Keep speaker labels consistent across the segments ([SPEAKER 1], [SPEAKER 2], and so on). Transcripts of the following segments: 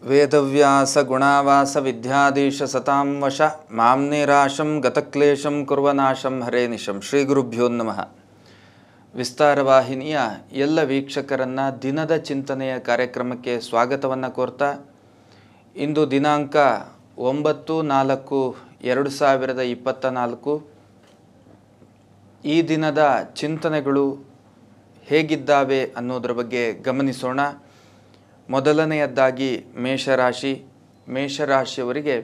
[SPEAKER 1] ವೇದವ್ಯಾಸ ಗುಣಾವಾಸ ವಿದ್ಯಾಧೀಶ ಸತಾಂ ವಶ ಮಾಂ ನಿರಾಶಂ ಗತಕ್ಲೇಶಂ ಕುರ್ವನಾಶಂ ಹರೇ ನಿಶಂ. ಶ್ರೀ ಗುರುಭ್ಯೋ ನಮಃ. ವಿಸ್ತಾರವಾಹಿನಿಯ ಎಲ್ಲ ವೀಕ್ಷಕರನ್ನು ದಿನದ ಚಿಂತನೆಯ ಕಾರ್ಯಕ್ರಮಕ್ಕೆ ಸ್ವಾಗತವನ್ನು ಕೋರ್ತಾ, ಇಂದು ದಿನಾಂಕ 9/4/2024. ಈ ದಿನದ ಚಿಂತನೆಗಳು ಹೇಗಿದ್ದಾವೆ ಅನ್ನೋದರ ಬಗ್ಗೆ ಗಮನಿಸೋಣ. ಮೊದಲನೆಯದ್ದಾಗಿ ಮೇಷರಾಶಿಯವರಿಗೆ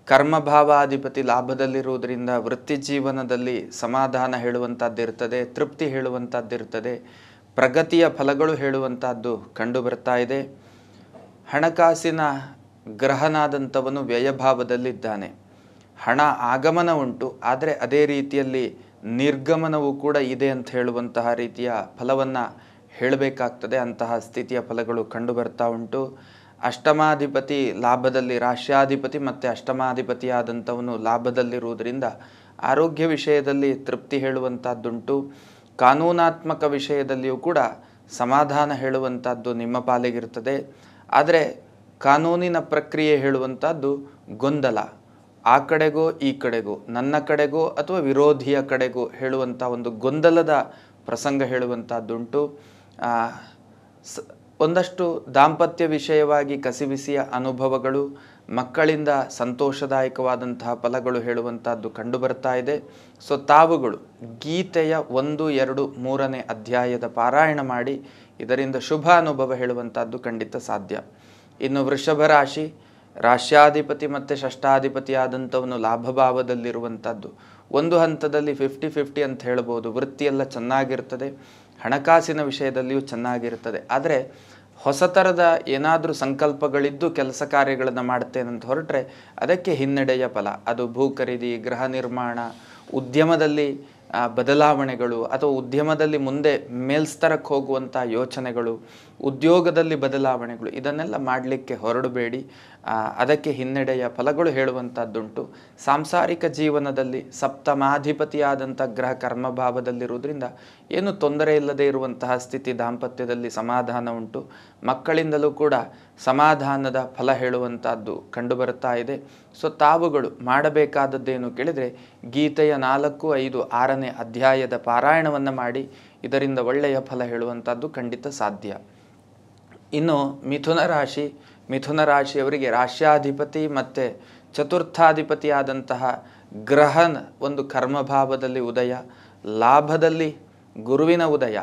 [SPEAKER 1] ಕರ್ಮಭಾವಾಧಿಪತಿ ಲಾಭದಲ್ಲಿರುವುದರಿಂದ ವೃತ್ತಿ ಜೀವನದಲ್ಲಿ ಸಮಾಧಾನ ಹೇಳುವಂಥದ್ದಿರ್ತದೆ, ತೃಪ್ತಿ ಹೇಳುವಂಥದ್ದಿರ್ತದೆ, ಪ್ರಗತಿಯ ಫಲಗಳು ಹೇಳುವಂಥದ್ದು ಕಂಡು ಬರ್ತಾ ಇದೆ. ಹಣಕಾಸಿನ ಗ್ರಹನಾದಂಥವನು ವ್ಯಯಭಾವದಲ್ಲಿದ್ದಾನೆ. ಹಣ ಆಗಮನ ಉಂಟು, ಆದರೆ ಅದೇ ರೀತಿಯಲ್ಲಿ ನಿರ್ಗಮನವೂ ಕೂಡ ಇದೆ ಅಂತ ಹೇಳುವಂತಹ ರೀತಿಯ ಫಲವನ್ನು ಹೇಳಬೇಕಾಗ್ತದೆ. ಅಂತಹ ಸ್ಥಿತಿಯ ಫಲಗಳು ಕಂಡು ಬರ್ತಾ ಉಂಟು. ಅಷ್ಟಮಾಧಿಪತಿ ಲಾಭದಲ್ಲಿ, ರಾಶ್ಯಾಧಿಪತಿ ಮತ್ತು ಅಷ್ಟಮಾಧಿಪತಿಯಾದಂಥವನು ಲಾಭದಲ್ಲಿರುವುದರಿಂದ ಆರೋಗ್ಯ ವಿಷಯದಲ್ಲಿ ತೃಪ್ತಿ ಹೇಳುವಂಥದ್ದುಂಟು. ಕಾನೂನಾತ್ಮಕ ವಿಷಯದಲ್ಲಿಯೂ ಕೂಡ ಸಮಾಧಾನ ಹೇಳುವಂಥದ್ದು ನಿಮ್ಮ ಪಾಲಿಗಿರ್ತದೆ. ಆದರೆ ಕಾನೂನಿನ ಪ್ರಕ್ರಿಯೆ ಹೇಳುವಂಥದ್ದು ಗೊಂದಲ, ಆ ಕಡೆಗೋ ಈ ಕಡೆಗೋ, ನನ್ನ ಕಡೆಗೋ ಅಥವಾ ವಿರೋಧಿಯ ಕಡೆಗೋ ಹೇಳುವಂಥ ಒಂದು ಗೊಂದಲದ ಪ್ರಸಂಗ ಹೇಳುವಂಥದ್ದುಂಟು. ಒಂದಷ್ಟು ದಾಂಪತ್ಯ ವಿಷಯವಾಗಿ ಕಸಿವಿಸಿಯ ಅನುಭವಗಳು, ಮಕ್ಕಳಿಂದ ಸಂತೋಷದಾಯಕವಾದಂತಹ ಫಲಗಳು ಹೇಳುವಂಥದ್ದು ಕಂಡು ಬರ್ತಾ ಇದೆ. ತಾವುಗಳು ಗೀತೆಯ 1, 2, 3ನೇ ಅಧ್ಯಾಯದ ಪಾರಾಯಣ ಮಾಡಿ ಇದರಿಂದ ಶುಭ ಅನುಭವ ಹೇಳುವಂಥದ್ದು ಖಂಡಿತ ಸಾಧ್ಯ. ಇನ್ನು ವೃಷಭ ರಾಶಿ, ರಾಶ್ಯಾಧಿಪತಿ ಮತ್ತು ಷಷ್ಠಾಧಿಪತಿ ಆದಂಥವನು ಲಾಭಭಾವದಲ್ಲಿರುವಂಥದ್ದು ಒಂದು ಹಂತದಲ್ಲಿ 50-50 ಅಂತ ಹೇಳ್ಬೋದು. ವೃತ್ತಿಯೆಲ್ಲ ಚೆನ್ನಾಗಿರ್ತದೆ, ಹಣಕಾಸಿನ ವಿಷಯದಲ್ಲಿಯೂ ಚೆನ್ನಾಗಿರ್ತದೆ. ಆದರೆ ಹೊಸ ಥರದ ಏನಾದರೂ ಸಂಕಲ್ಪಗಳಿದ್ದು ಕೆಲಸ ಕಾರ್ಯಗಳನ್ನು ಮಾಡ್ತೇನಂತ ಹೊರಟ್ರೆ ಅದಕ್ಕೆ ಹಿನ್ನಡೆಯ ಫಲ. ಅದು ಭೂ ಖರೀದಿ, ಗೃಹ ನಿರ್ಮಾಣ, ಉದ್ಯಮದಲ್ಲಿ ಬದಲಾವಣೆಗಳು ಅಥವಾ ಉದ್ಯಮದಲ್ಲಿ ಮುಂದೆ ಮೇಲ್ಸ್ತರಕ್ಕೆ ಹೋಗುವಂಥ ಯೋಚನೆಗಳು, ಉದ್ಯೋಗದಲ್ಲಿ ಬದಲಾವಣೆಗಳು, ಇದನ್ನೆಲ್ಲ ಮಾಡಲಿಕ್ಕೆ ಹೊರಡಬೇಡಿ. ಅದಕ್ಕೆ ಹಿನ್ನಡೆಯ ಫಲಗಳು ಹೇಳುವಂಥದ್ದುಂಟು. ಸಾಂಸಾರಿಕ ಜೀವನದಲ್ಲಿ ಸಪ್ತಮಾಧಿಪತಿಯಾದಂಥ ಗ್ರಹ ಕರ್ಮಭಾವದಲ್ಲಿರುವುದರಿಂದ ಏನು ತೊಂದರೆ ಇಲ್ಲದೆ ಇರುವಂತಹ ಸ್ಥಿತಿ, ದಾಂಪತ್ಯದಲ್ಲಿ ಸಮಾಧಾನ ಉಂಟು. ಮಕ್ಕಳಿಂದಲೂ ಕೂಡ ಸಮಾಧಾನದ ಫಲ ಹೇಳುವಂಥದ್ದು ಕಂಡುಬರುತ್ತಾ ಇದೆ. ತಾವುಗಳು ಮಾಡಬೇಕಾದದ್ದೇನು ಕೇಳಿದರೆ ಗೀತೆಯ 4, 5, 6ನೇ ಅಧ್ಯಾಯದ ಪಾರಾಯಣವನ್ನು ಮಾಡಿ ಇದರಿಂದ ಒಳ್ಳೆಯ ಫಲ ಹೇಳುವಂಥದ್ದು ಖಂಡಿತ ಸಾಧ್ಯ. ಇನ್ನು ಮಿಥುನ ರಾಶಿಯವರಿಗೆ ರಾಶ್ಯಾಧಿಪತಿ ಮತ್ತು ಚತುರ್ಥಾಧಿಪತಿಯಾದಂತಹ ಗ್ರಹನ ಒಂದು ಕರ್ಮಭಾವದಲ್ಲಿ ಉದಯ, ಲಾಭದಲ್ಲಿ ಗುರುವಿನ ಉದಯ,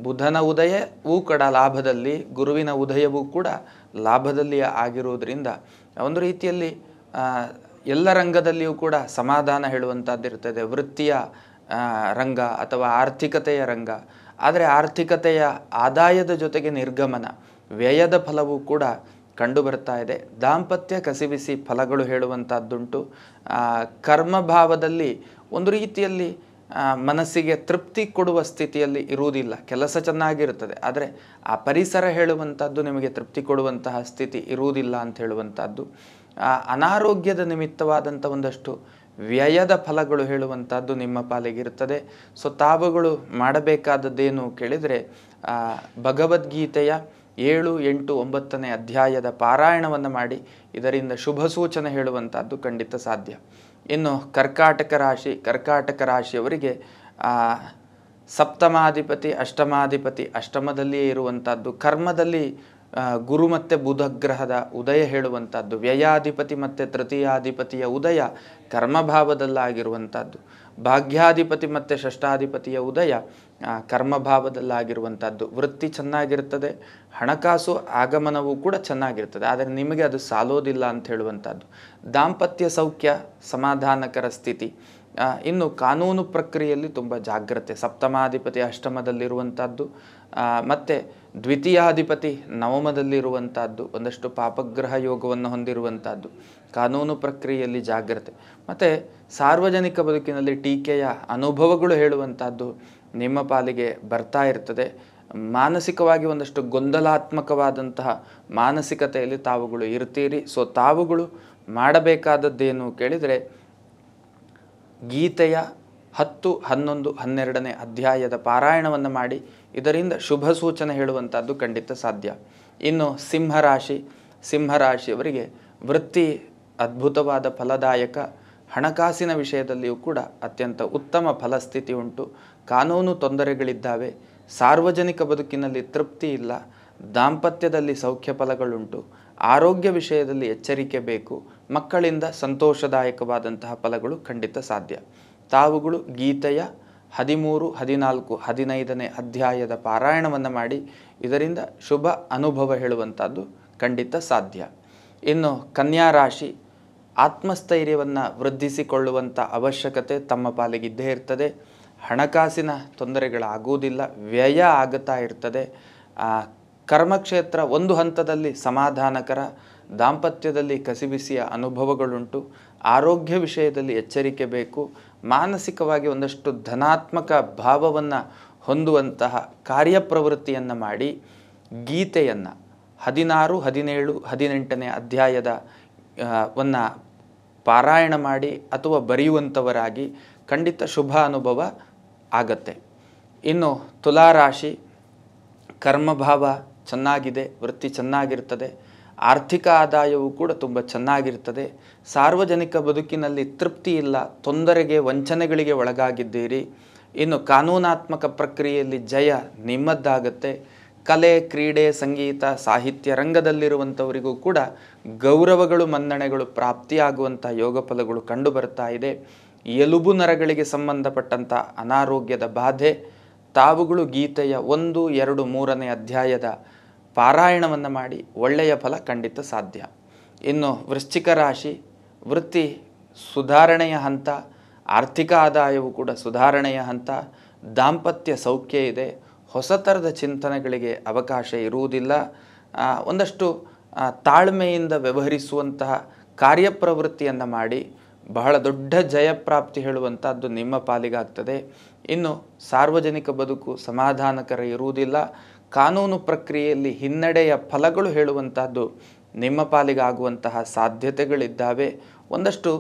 [SPEAKER 1] ಬುಧನ ಉದಯವೂ ಕೂಡ ಲಾಭದಲ್ಲಿ, ಗುರುವಿನ ಉದಯವೂ ಕೂಡ ಲಾಭದಲ್ಲಿ ಆಗಿರುವುದರಿಂದ ಒಂದು ರೀತಿಯಲ್ಲಿ ಎಲ್ಲ ರಂಗದಲ್ಲಿಯೂ ಕೂಡ ಸಮಾಧಾನ ಹೇಳುವಂಥದ್ದಿರ್ತದೆ. ವೃತ್ತಿಯ ರಂಗ ಅಥವಾ ಆರ್ಥಿಕತೆಯ ರಂಗ, ಆದರೆ ಆರ್ಥಿಕತೆಯ ಆದಾಯದ ಜೊತೆಗೆ ನಿರ್ಗಮನ, ವ್ಯಯದ ಫಲವೂ ಕೂಡ ಕಂಡು ಬರ್ತಾ ಇದೆ. ದಾಂಪತ್ಯ ಕಸಿವಿಸಿ ಫಲಗಳು ಹೇಳುವಂಥದ್ದುಂಟು. ಕರ್ಮಭಾವದಲ್ಲಿ ಒಂದು ರೀತಿಯಲ್ಲಿ ಮನಸ್ಸಿಗೆ ತೃಪ್ತಿ ಕೊಡುವ ಸ್ಥಿತಿಯಲ್ಲಿ ಇರುವುದಿಲ್ಲ. ಕೆಲಸ ಚೆನ್ನಾಗಿರ್ತದೆ, ಆದರೆ ಆ ಪರಿಸರ ಹೇಳುವಂಥದ್ದು ನಿಮಗೆ ತೃಪ್ತಿ ಕೊಡುವಂತಹ ಸ್ಥಿತಿ ಇರುವುದಿಲ್ಲ ಅಂತ ಹೇಳುವಂಥದ್ದು. ಅನಾರೋಗ್ಯದ ನಿಮಿತ್ತವಾದಂಥ ಒಂದಷ್ಟು ವ್ಯಯದ ಫಲಗಳು ಹೇಳುವಂಥದ್ದು ನಿಮ್ಮ ಪಾಲಿಗಿರ್ತದೆ. ತಾವುಗಳು ಮಾಡಬೇಕಾದದ್ದೇನು ಕೇಳಿದರೆ ಭಗವದ್ಗೀತೆಯ 7, 8, 9ನೇ ಅಧ್ಯಾಯದ ಪಾರಾಯಣವನ್ನು ಮಾಡಿ ಇದರಿಂದ ಶುಭ ಸೂಚನೆ ಹೇಳುವಂಥದ್ದು ಖಂಡಿತ ಸಾಧ್ಯ. ಇನ್ನು ಕರ್ಕಾಟಕ ರಾಶಿಯವರಿಗೆ ಸಪ್ತಮಾಧಿಪತಿ ಅಷ್ಟಮಾಧಿಪತಿ ಅಷ್ಟಮದಲ್ಲಿಯೇ ಇರುವಂಥದ್ದು, ಕರ್ಮದಲ್ಲಿ ಗುರು ಮತ್ತು ಬುಧ ಗ್ರಹದ ಉದಯ ಹೇಳುವಂಥದ್ದು, ವ್ಯಯಾಧಿಪತಿ ಮತ್ತು ತೃತೀಯಾಧಿಪತಿಯ ಉದಯ ಕರ್ಮಭಾವದಲ್ಲಾಗಿರುವಂಥದ್ದು, ಭಾಗ್ಯಾಧಿಪತಿ ಮತ್ತು ಷಷ್ಠಾಧಿಪತಿಯ ಉದಯ ಕರ್ಮಭಾವದಲ್ಲಾಗಿರುವಂಥದ್ದು. ವೃತ್ತಿ ಚೆನ್ನಾಗಿರ್ತದೆ, ಹಣಕಾಸು ಆಗಮನವೂ ಕೂಡ ಚೆನ್ನಾಗಿರ್ತದೆ, ಆದರೆ ನಿಮಗೆ ಅದು ಸಾಲೋದಿಲ್ಲ ಅಂತ ಹೇಳುವಂಥದ್ದು. ದಾಂಪತ್ಯ ಸೌಖ್ಯ, ಸಮಾಧಾನಕರ ಸ್ಥಿತಿ. ಇನ್ನು ಕಾನೂನು ಪ್ರಕ್ರಿಯೆಯಲ್ಲಿ ತುಂಬ ಜಾಗ್ರತೆ. ಸಪ್ತಮಾಧಿಪತಿ ಅಷ್ಟಮದಲ್ಲಿರುವಂಥದ್ದು ಮತ್ತು ದ್ವಿತೀಯಾಧಿಪತಿ ನವಮದಲ್ಲಿರುವಂಥದ್ದು, ಒಂದಷ್ಟು ಪಾಪಗ್ರಹ ಯೋಗವನ್ನು ಹೊಂದಿರುವಂಥದ್ದು. ಕಾನೂನು ಪ್ರಕ್ರಿಯೆಯಲ್ಲಿ ಜಾಗ್ರತೆ ಮತ್ತು ಸಾರ್ವಜನಿಕ ಬದುಕಿನಲ್ಲಿ ಟೀಕೆಯ ಅನುಭವಗಳು ಹೇಳುವಂಥದ್ದು ನಿಮ್ಮ ಪಾಲಿಗೆ ಬರ್ತಾ ಇರ್ತದೆ. ಮಾನಸಿಕವಾಗಿ ಒಂದಷ್ಟು ಗೊಂದಲಾತ್ಮಕವಾದಂತಹ ಮಾನಸಿಕತೆಯಲ್ಲಿ ತಾವುಗಳು ಇರ್ತೀರಿ. ತಾವುಗಳು ಮಾಡಬೇಕಾದದ್ದೇನು ಕೇಳಿದರೆ ಗೀತೆಯ 10, 11, 12ನೇ ಅಧ್ಯಾಯದ ಪಾರಾಯಣವನ್ನು ಮಾಡಿ ಇದರಿಂದ ಶುಭ ಸೂಚನೆ ಹೇಳುವಂಥದ್ದು ಖಂಡಿತ ಸಾಧ್ಯ. ಇನ್ನು ಸಿಂಹರಾಶಿಯವರಿಗೆ ವೃತ್ತಿ ಅದ್ಭುತವಾದ ಫಲದಾಯಕ, ಹಣಕಾಸಿನ ವಿಷಯದಲ್ಲಿಯೂ ಕೂಡ ಅತ್ಯಂತ ಉತ್ತಮ ಫಲಸ್ಥಿತಿ ಉಂಟು. ಕಾನೂನು ತೊಂದರೆಗಳಿದ್ದಾವೆ, ಸಾರ್ವಜನಿಕ ಬದುಕಿನಲ್ಲಿ ತೃಪ್ತಿ ಇಲ್ಲ, ದಾಂಪತ್ಯದಲ್ಲಿ ಸೌಖ್ಯ ಫಲಗಳುಂಟು, ಆರೋಗ್ಯ ವಿಷಯದಲ್ಲಿ ಎಚ್ಚರಿಕೆ ಬೇಕು, ಮಕ್ಕಳಿಂದ ಸಂತೋಷದಾಯಕವಾದಂತಹ ಫಲಗಳು ಖಂಡಿತ ಸಾಧ್ಯ. ತಾವುಗಳು ಗೀತೆಯ 13, 14, 15ನೇ ಅಧ್ಯಾಯದ ಪಾರಾಯಣವನ್ನು ಮಾಡಿ ಇದರಿಂದ ಶುಭ ಅನುಭವ ಹೇಳುವಂಥದ್ದು ಖಂಡಿತ ಸಾಧ್ಯ. ಇನ್ನು ಕನ್ಯಾ ರಾಶಿ, ಆತ್ಮಸ್ಥೈರ್ಯವನ್ನು ವೃದ್ಧಿಸಿಕೊಳ್ಳುವಂಥ ಅವಶ್ಯಕತೆ ತಮ್ಮ ಪಾಲಿಗಿದ್ದೇ ಇರ್ತದೆ. ಹಣಕಾಸಿನ ತೊಂದರೆಗಳಾಗುವುದಿಲ್ಲ, ವ್ಯಯ ಆಗುತ್ತಾ ಇರ್ತದೆ. ಕರ್ಮಕ್ಷೇತ್ರ ಒಂದು ಹಂತದಲ್ಲಿ ಸಮಾಧಾನಕರ, ದಾಂಪತ್ಯದಲ್ಲಿ ಕಸಿಬಿಸಿಯ ಅನುಭವಗಳುಂಟು, ಆರೋಗ್ಯ ವಿಷಯದಲ್ಲಿ ಎಚ್ಚರಿಕೆ ಬೇಕು, ಮಾನಸಿಕವಾಗಿ ಒಂದಷ್ಟು ಧನಾತ್ಮಕ ಭಾವವನ್ನು ಹೊಂದುವಂತಹ ಕಾರ್ಯಪ್ರವೃತ್ತಿಯನ್ನು ಮಾಡಿ ಗೀತೆಯನ್ನು 16, 17, 18ನೇ ಅಧ್ಯಾಯದ ವನ್ನು ಪಾರಾಯಣ ಮಾಡಿ ಅಥವಾ ಬರೆಯುವಂಥವರಾಗಿ ಖಂಡಿತ ಶುಭ ಅನುಭವ ಆಗತ್ತೆ. ಇನ್ನು ತುಲಾರಾಶಿ, ಕರ್ಮಭಾವ ಚೆನ್ನಾಗಿದೆ, ವೃತ್ತಿ ಚೆನ್ನಾಗಿರ್ತದೆ, ಆರ್ಥಿಕ ಆದಾಯವು ಕೂಡ ತುಂಬ ಚೆನ್ನಾಗಿರ್ತದೆ. ಸಾರ್ವಜನಿಕ ಬದುಕಿನಲ್ಲಿ ತೃಪ್ತಿ ಇಲ್ಲ, ತೊಂದರೆಗೆ ವಂಚನೆಗಳಿಗೆ ಒಳಗಾಗಿದ್ದೀರಿ. ಇನ್ನು ಕಾನೂನಾತ್ಮಕ ಪ್ರಕ್ರಿಯೆಯಲ್ಲಿ ಜಯ ನಿಮ್ಮದ್ದಾಗತ್ತೆ. ಕಲೆ, ಕ್ರೀಡೆ, ಸಂಗೀತ, ಸಾಹಿತ್ಯ ರಂಗದಲ್ಲಿರುವಂಥವರಿಗೂ ಕೂಡ ಗೌರವಗಳು, ಮನ್ನಣೆಗಳು ಪ್ರಾಪ್ತಿಯಾಗುವಂಥ ಯೋಗ ಫಲಗಳು ಕಂಡು ಬರ್ತಾ ಇದೆ. ಎಲುಬು ನರಗಳಿಗೆ ಸಂಬಂಧಪಟ್ಟಂಥ ಅನಾರೋಗ್ಯದ ಬಾಧೆ, ತಾವುಗಳು ಗೀತೆಯ 1, 2, 3ನೇ ಅಧ್ಯಾಯದ ಪಾರಾಯಣವನ್ನು ಮಾಡಿ ಒಳ್ಳೆಯ ಫಲ ಖಂಡಿತ ಸಾಧ್ಯ. ಇನ್ನು ವೃಶ್ಚಿಕ ರಾಶಿ, ವೃತ್ತಿ ಸುಧಾರಣೆಯ ಹಂತ, ಆರ್ಥಿಕ ಆದಾಯವು ಕೂಡ ಸುಧಾರಣೆಯ ಹಂತ, ದಾಂಪತ್ಯ ಸೌಖ್ಯ ಇದೆ, ಹೊಸ ಥರದ ಚಿಂತನೆಗಳಿಗೆ ಅವಕಾಶ ಇರುವುದಿಲ್ಲ. ಒಂದಷ್ಟು ತಾಳ್ಮೆಯಿಂದ ವ್ಯವಹರಿಸುವಂತಹ ಕಾರ್ಯಪ್ರವೃತ್ತಿಯನ್ನು ಮಾಡಿ ಬಹಳ ದೊಡ್ಡ ಜಯಪ್ರಾಪ್ತಿ ಹೇಳುವಂಥದ್ದು ನಿಮ್ಮ ಪಾಲಿಗಾಗ್ತದೆ. ಇನ್ನು ಸಾರ್ವಜನಿಕ ಬದುಕು ಸಮಾಧಾನಕರ ಇರುವುದಿಲ್ಲ, ಕಾನೂನು ಪ್ರಕ್ರಿಯೆಯಲ್ಲಿ ಹಿನ್ನಡೆಯ ಫಲಗಳು ಹೇಳುವಂಥದ್ದು ನಿಮ್ಮ ಪಾಲಿಗಾಗುವಂತಹ ಸಾಧ್ಯತೆಗಳಿದ್ದಾವೆ. ಒಂದಷ್ಟು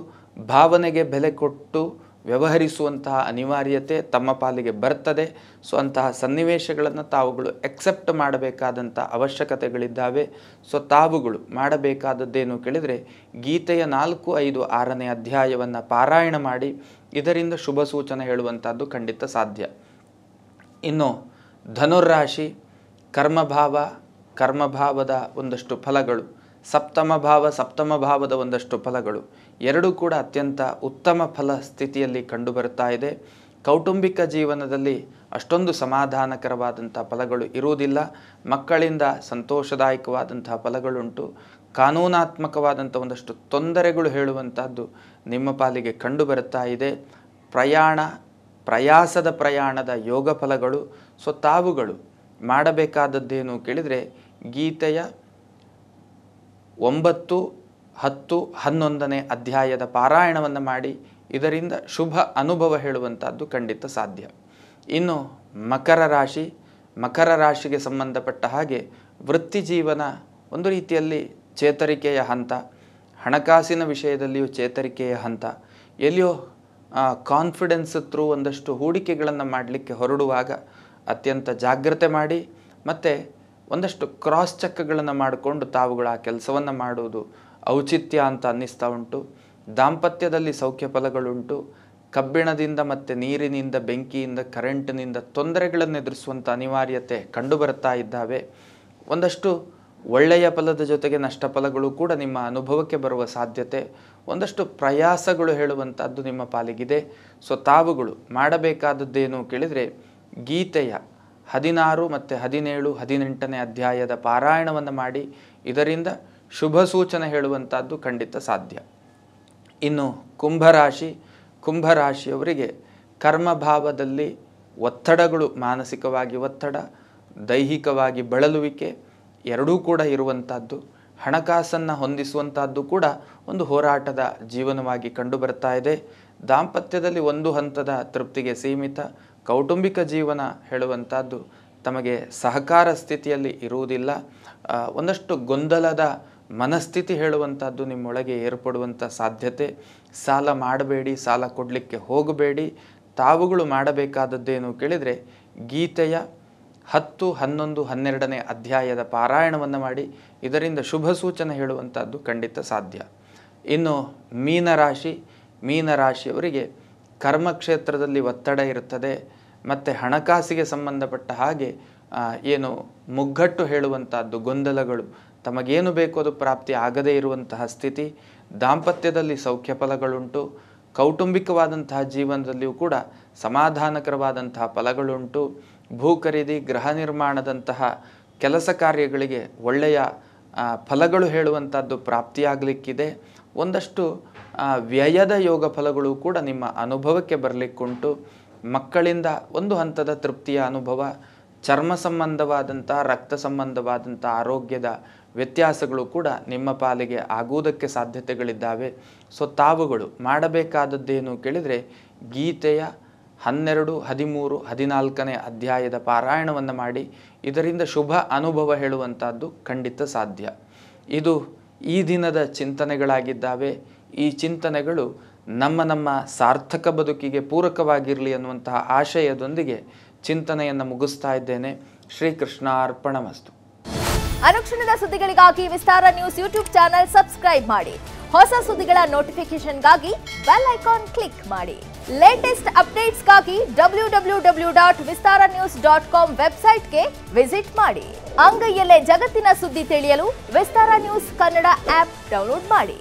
[SPEAKER 1] ಭಾವನೆಗೆ ಬೆಲೆ ಕೊಟ್ಟು ವ್ಯವಹರಿಸುವಂತಹ ಅನಿವಾರ್ಯತೆ ತಮ್ಮ ಪಾಲಿಗೆ ಬರ್ತದೆ. ಸೊ ಅಂತಹ ಸನ್ನಿವೇಶಗಳನ್ನು ತಾವುಗಳು ಎಕ್ಸೆಪ್ಟ್ ಮಾಡಬೇಕಾದಂಥ ಅವಶ್ಯಕತೆಗಳಿದ್ದಾವೆ. ಸೊ ತಾವುಗಳು ಮಾಡಬೇಕಾದದ್ದೇನು ಕೇಳಿದರೆ ಗೀತೆಯ 4, 5, 6ನೇ ಅಧ್ಯಾಯವನ್ನು ಪಾರಾಯಣ ಮಾಡಿ ಇದರಿಂದ ಶುಭ ಸೂಚನೆ ಹೇಳುವಂಥದ್ದು ಖಂಡಿತ ಸಾಧ್ಯ. ಇನ್ನು ಧನುರ್ರಾಶಿ, ಕರ್ಮಭಾವದ ಒಂದಷ್ಟು ಫಲಗಳು, ಸಪ್ತಮ ಭಾವದ ಒಂದಷ್ಟು ಫಲಗಳು ಎರಡೂ ಕೂಡ ಅತ್ಯಂತ ಉತ್ತಮ ಫಲ ಸ್ಥಿತಿಯಲ್ಲಿ ಕಂಡುಬರ್ತಾ ಇದೆ. ಕೌಟುಂಬಿಕ ಜೀವನದಲ್ಲಿ ಅಷ್ಟೊಂದು ಸಮಾಧಾನಕರವಾದಂಥ ಫಲಗಳು ಇರುವುದಿಲ್ಲ, ಮಕ್ಕಳಿಂದ ಸಂತೋಷದಾಯಕವಾದಂತಹ ಫಲಗಳುಂಟು, ಕಾನೂನಾತ್ಮಕವಾದಂಥ ಒಂದಷ್ಟು ತೊಂದರೆಗಳು ಹೇಳುವಂಥದ್ದು ನಿಮ್ಮ ಪಾಲಿಗೆ ಕಂಡು ಬರ್ತಾ ಇದೆ. ಪ್ರಯಾಸದ ಪ್ರಯಾಣದ ಯೋಗ ಫಲಗಳು. ಸೊ ತಾವುಗಳು ಮಾಡಬೇಕಾದದ್ದೇನು ಕೇಳಿದರೆ ಗೀತೆಯ 9, 10, 11ನೇ ಅಧ್ಯಾಯದ ಪಾರಾಯಣವನ್ನು ಮಾಡಿ ಇದರಿಂದ ಶುಭ ಅನುಭವ ಹೇಳುವಂಥದ್ದು ಖಂಡಿತ ಸಾಧ್ಯ. ಇನ್ನು ಮಕರ ರಾಶಿಗೆ ಸಂಬಂಧಪಟ್ಟ ಹಾಗೆ ವೃತ್ತಿ ಜೀವನ ಒಂದು ರೀತಿಯಲ್ಲಿ ಚೇತರಿಕೆಯ ಹಂತ, ಹಣಕಾಸಿನ ವಿಷಯದಲ್ಲಿಯೂ ಚೇತರಿಕೆಯ ಹಂತ. ಎಲ್ಲಿಯೋ ಕಾನ್ಫಿಡೆನ್ಸ್ ಥ್ರೂ ಒಂದಷ್ಟು ಹೂಡಿಕೆಗಳನ್ನು ಮಾಡಲಿಕ್ಕೆ ಹೊರಡುವಾಗ ಅತ್ಯಂತ ಜಾಗ್ರತೆ ಮಾಡಿ ಮತ್ತು ಒಂದಷ್ಟು ಕ್ರಾಸ್ ಚೆಕ್ಗಳನ್ನು ಮಾಡಿಕೊಂಡು ತಾವುಗಳು ಆ ಕೆಲಸವನ್ನು ಮಾಡುವುದು ಔಚಿತ್ಯ ಅಂತ ಅನ್ನಿಸ್ತಾ ಉಂಟು. ದಾಂಪತ್ಯದಲ್ಲಿ ಸೌಖ್ಯ ಫಲಗಳುಂಟು. ಕಬ್ಬಿಣದಿಂದ ಮತ್ತು ನೀರಿನಿಂದ, ಬೆಂಕಿಯಿಂದ, ಕರೆಂಟ್ನಿಂದ ತೊಂದರೆಗಳನ್ನು ಎದುರಿಸುವಂಥ ಅನಿವಾರ್ಯತೆ ಕಂಡುಬರ್ತಾ ಇದ್ದಾವೆ. ಒಂದಷ್ಟು ಒಳ್ಳೆಯ ಫಲದ ಜೊತೆಗೆ ನಷ್ಟ ಫಲಗಳು ಕೂಡ ನಿಮ್ಮ ಅನುಭವಕ್ಕೆ ಬರುವ ಸಾಧ್ಯತೆ, ಒಂದಷ್ಟು ಪ್ರಯಾಸಗಳು ಹೇಳುವಂಥದ್ದು ನಿಮ್ಮ ಪಾಲಿಗಿದೆ. ಸೊ ತಾವುಗಳು ಮಾಡಬೇಕಾದದ್ದೇನು ಕೇಳಿದರೆ ಗೀತೆಯ 16 ಮತ್ತು 17, 18ನೇ ಅಧ್ಯಾಯದ ಪಾರಾಯಣವನ್ನು ಮಾಡಿ ಇದರಿಂದ ಶುಭ ಸೂಚನೆ ಹೇಳುವಂಥದ್ದು ಖಂಡಿತ ಸಾಧ್ಯ. ಇನ್ನು ಕುಂಭರಾಶಿಯವರಿಗೆ ಕರ್ಮಭಾವದಲ್ಲಿ ಒತ್ತಡಗಳು, ಮಾನಸಿಕವಾಗಿ ಒತ್ತಡ, ದೈಹಿಕವಾಗಿ ಬಳಲುವಿಕೆ ಎರಡೂ ಕೂಡ ಇರುವಂಥದ್ದು. ಹಣಕಾಸನ್ನು ಹೊಂದಿಸುವಂಥದ್ದು ಕೂಡ ಒಂದು ಹೋರಾಟದ ಜೀವನವಾಗಿ ಕಂಡುಬರ್ತಾ ಇದೆ. ದಾಂಪತ್ಯದಲ್ಲಿ ಒಂದು ಹಂತದ ತೃಪ್ತಿಗೆ ಸೀಮಿತ, ಕೌಟುಂಬಿಕ ಜೀವನ ಹೇಳುವಂಥದ್ದು ತಮಗೆ ಸಹಕಾರ ಸ್ಥಿತಿಯಲ್ಲಿ ಇರುವುದಿಲ್ಲ. ಒಂದಷ್ಟು ಗೊಂದಲದ ಮನಸ್ಥಿತಿ ಹೇಳುವಂಥದ್ದು ನಿಮ್ಮೊಳಗೆ ಏರ್ಪಡುವಂಥ ಸಾಧ್ಯತೆ. ಸಾಲ ಮಾಡಬೇಡಿ, ಸಾಲ ಕೊಡಲಿಕ್ಕೆ ಹೋಗಬೇಡಿ. ತಾವುಗಳು ಮಾಡಬೇಕಾದದ್ದೇನು ಕೇಳಿದರೆ ಗೀತೆಯ 10, 11, 12ನೇ ಅಧ್ಯಾಯದ ಪಾರಾಯಣವನ್ನು ಮಾಡಿ ಇದರಿಂದ ಶುಭ ಸೂಚನೆ ಹೇಳುವಂಥದ್ದು ಖಂಡಿತ ಸಾಧ್ಯ. ಇನ್ನು ಮೀನರಾಶಿಯವರಿಗೆ ಕರ್ಮಕ್ಷೇತ್ರದಲ್ಲಿ ಒತ್ತಡ ಇರುತ್ತದೆ ಮತ್ತು ಹಣಕಾಸಿಗೆ ಸಂಬಂಧಪಟ್ಟ ಹಾಗೆ ಏನು ಮುಗ್ಗಟ್ಟು ಹೇಳುವಂಥದ್ದು, ಗೊಂದಲಗಳು, ತಮಗೇನು ಬೇಕೋ ಅದು ಪ್ರಾಪ್ತಿ ಆಗದೇ ಇರುವಂತಹ ಸ್ಥಿತಿ, ದಾಂಪತ್ಯದಲ್ಲಿ ಸೌಖ್ಯ ಫಲಗಳುಂಟು, ಕೌಟುಂಬಿಕವಾದಂತಹ ಜೀವನದಲ್ಲಿಯೂ ಕೂಡ ಸಮಾಧಾನಕರವಾದಂತಹ ಫಲಗಳುಂಟು, ಭೂ ಖರೀದಿ, ಗೃಹ ನಿರ್ಮಾಣದಂತಹ ಕೆಲಸ ಕಾರ್ಯಗಳಿಗೆ ಒಳ್ಳೆಯ ಫಲಗಳು ಹೇಳುವಂಥದ್ದು ಪ್ರಾಪ್ತಿಯಾಗಲಿಕ್ಕಿದೆ. ಒಂದಷ್ಟು ವ್ಯಯದ ಯೋಗ ಫಲಗಳು ಕೂಡ ನಿಮ್ಮ ಅನುಭವಕ್ಕೆ ಬರಲಿಕ್ಕುಂಟು. ಮಕ್ಕಳಿಂದ ಒಂದು ಹಂತದ ತೃಪ್ತಿಯ ಅನುಭವ, ಚರ್ಮ ಸಂಬಂಧವಾದಂಥ, ರಕ್ತ ಸಂಬಂಧವಾದಂಥ ಆರೋಗ್ಯದ ವ್ಯತ್ಯಾಸಗಳು ಕೂಡ ನಿಮ್ಮ ಪಾಲಿಗೆ ಆಗುವುದಕ್ಕೆ ಸಾಧ್ಯತೆಗಳಿದ್ದಾವೆ. ಸೊ ತಾವುಗಳು ಮಾಡಬೇಕಾದದ್ದೇನು ಕೇಳಿದರೆ ಗೀತೆಯ 12, 13, 14ನೇ ಅಧ್ಯಾಯದ ಪಾರಾಯಣವನ್ನು ಮಾಡಿ ಇದರಿಂದ ಶುಭ ಅನುಭವ ಹೇಳುವಂಥದ್ದು ಖಂಡಿತ ಸಾಧ್ಯ. ಇದು ಈ ದಿನದ ಚಿಂತನೆಗಳಾಗಿದ್ದಾವೆ. ಈ ಚಿಂತನೆಗಳು ನಮ್ಮ ಸಾರ್ಥಕ ಬದುಕಿಗೆ ಪೂರಕವಾಗಿರಲಿ ಅನ್ನುವಂತಹ ಆಶಯದೊಂದಿಗೆ ಚಿಂತನೆಯನ್ನು ಮುಗಿಸ್ತಾ ಇದ್ದೇನೆ. ಶ್ರೀಕೃಷ್ಣ ಅರ್ಪಣಮಸ್ತು.
[SPEAKER 2] ಅನುಕ್ಷಣದ ಸುದ್ದಿಗಳಿಗಾಗಿ ವಿಸ್ತಾರ ನ್ಯೂಸ್ ಯೂಟ್ಯೂಬ್ ಚಾನೆಲ್ ಸಬ್ಸ್ಕ್ರೈಬ್ ಮಾಡಿ. ಹೊಸ ಸುದ್ದಿಗಳ ನೋಟಿಫಿಕೇಶನ್ಗಾಗಿ ಬೆಲ್ ಐಕಾನ್ ಕ್ಲಿಕ್ ಮಾಡಿ. ಲೇಟೆಸ್ಟ್ ಅಪ್ಡೇಟ್ಸ್ಗಾಗಿ www.vistaranews.com ವೆಬ್ಸೈಟ್ಗೆ ವಿಸಿಟ್ ಮಾಡಿ. ಅಂಗೈಯಲ್ಲೇ ಜಗತ್ತಿನ ಸುದ್ದಿ ತಿಳಿಯಲು ವಿಸ್ತಾರ ನ್ಯೂಸ್ ಕನ್ನಡ ಆಪ್ ಡೌನ್ಲೋಡ್ ಮಾಡಿ.